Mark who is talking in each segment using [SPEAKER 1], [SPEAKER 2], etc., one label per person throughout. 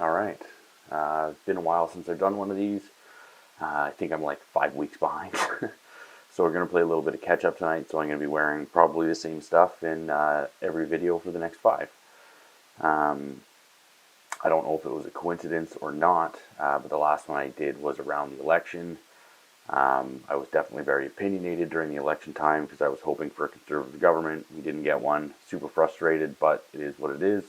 [SPEAKER 1] All right. It's been a while since I've done one of these. I think I'm like 5 weeks behind. So we're going to play a little bit of catch up tonight. So I'm going to be wearing probably the same stuff in every video for the next 5. I don't know if it was a coincidence or not, but the last one I did was around the election. I was definitely very opinionated during the election time because I was hoping for a conservative government. We didn't get one. Super frustrated, but it is what it is.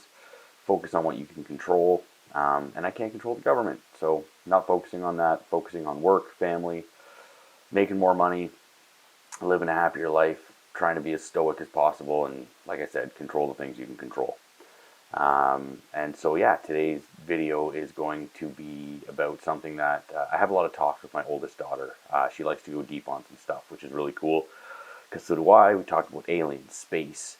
[SPEAKER 1] Focus on what you can control. And I can't control the government. So not focusing on that, focusing on work, family, making more money, living a happier life, trying to be as stoic as possible, and like I said, control the things you can control. And so yeah, today's video is going to be about something that I have a lot of talks with my oldest daughter. She likes to go deep on some stuff, which is really cool, because so do I. We talk about aliens, space,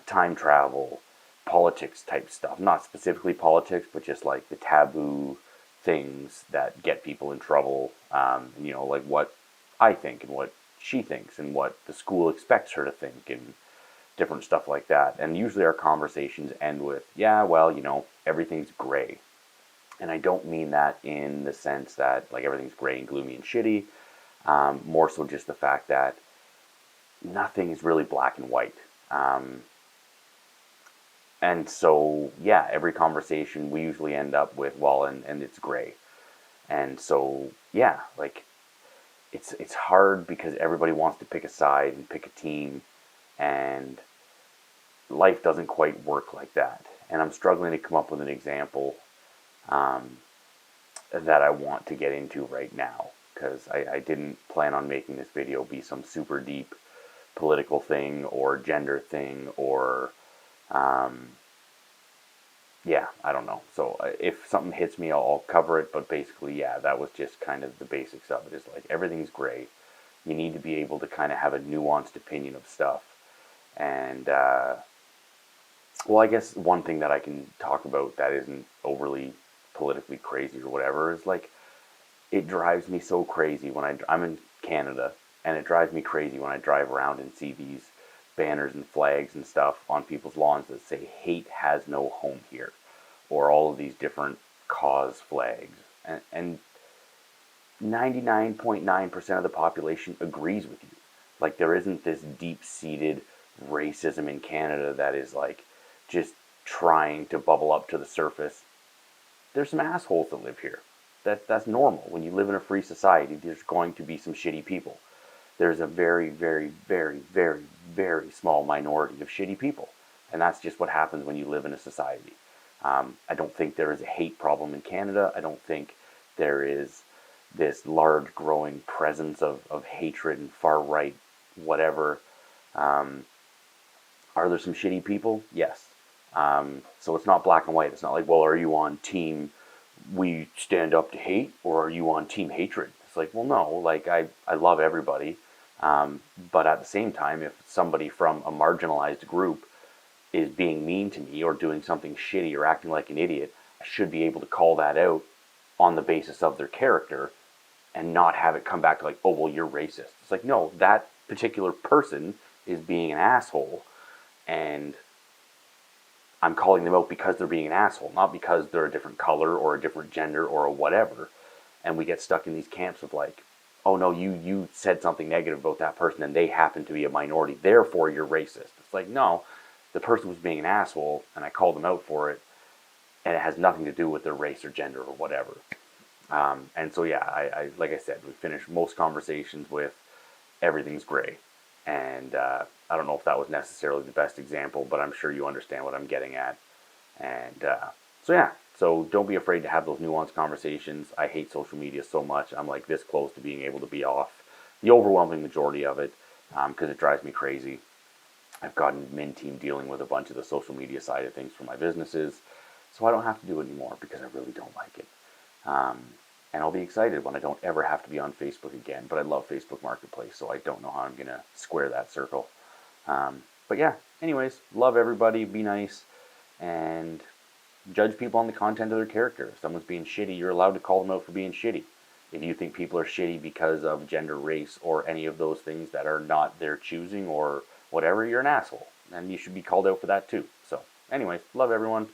[SPEAKER 1] time travel, politics type stuff. Not specifically politics, but just like the taboo things that get people in trouble. Like what I think and what she thinks and what the school expects her to think and different stuff like that. And usually our conversations end with, yeah, well, everything's gray. And I don't mean that in the sense that like everything's gray and gloomy and shitty. More so just the fact that nothing is really black and white. And so, yeah, every conversation we usually end up with, well, and it's gray. And so, yeah, like it's hard because everybody wants to pick a side and pick a team, and life doesn't quite work like that. And I'm struggling to come up with an example that I want to get into right now, because I didn't plan on making this video be some super deep political thing or gender thing or yeah, I don't know. So if something hits me, I'll cover it. But basically, yeah, that was just kind of the basics of it. Is like everything's gray. You need to be able to kind of have a nuanced opinion of stuff. And well, I guess one thing that I can talk about that isn't overly politically crazy or whatever is like it drives me so crazy when I'm in Canada, and it drives me crazy when I drive around and see these banners and flags and stuff on people's lawns that say hate has no home here, or all of these different cause flags. And 99.9% of the population agrees with you. Like there isn't this deep-seated racism in Canada that is like just trying to bubble up to the surface. There's some assholes that live here. That's normal. When you live in a free society, there's going to be some shitty people. There's a very, very, very, very, very small minority of shitty people. And that's just what happens when you live in a society. I don't think there is a hate problem in Canada. I don't think there is this large growing presence of hatred and far right whatever. Are there some shitty people? Yes. So it's not black and white. It's not like, well, are you on team we stand up to hate, or are you on team hatred? It's like, well, no, like I love everybody. But at the same time, if somebody from a marginalized group is being mean to me or doing something shitty or acting like an idiot, I should be able to call that out on the basis of their character and not have it come back to like, oh, well, you're racist. It's like, no, that particular person is being an asshole, and I'm calling them out because they're being an asshole, not because they're a different color or a different gender or a whatever. And we get stuck in these camps of like, oh no, you said something negative about that person and they happen to be a minority, therefore you're racist. It's like, no, the person was being an asshole and I called them out for it, and it has nothing to do with their race or gender or whatever. And so yeah, I like I said, we finish most conversations with everything's gray. And I don't know if that was necessarily the best example, but I'm sure you understand what I'm getting at. And so yeah, so don't be afraid to have those nuanced conversations. I hate social media so much. I'm like this close to being able to be off the overwhelming majority of it, because it drives me crazy. I've got an admin team dealing with a bunch of the social media side of things for my businesses, so I don't have to do it anymore because I really don't like it. And I'll be excited when I don't ever have to be on Facebook again. But I love Facebook Marketplace, so I don't know how I'm going to square that circle. But yeah, anyways, love everybody, be nice, and judge people on the content of their character. If someone's being shitty, you're allowed to call them out for being shitty. If you think people are shitty because of gender, race, or any of those things that are not their choosing or whatever, you're an asshole. And you should be called out for that too. So anyways, love everyone.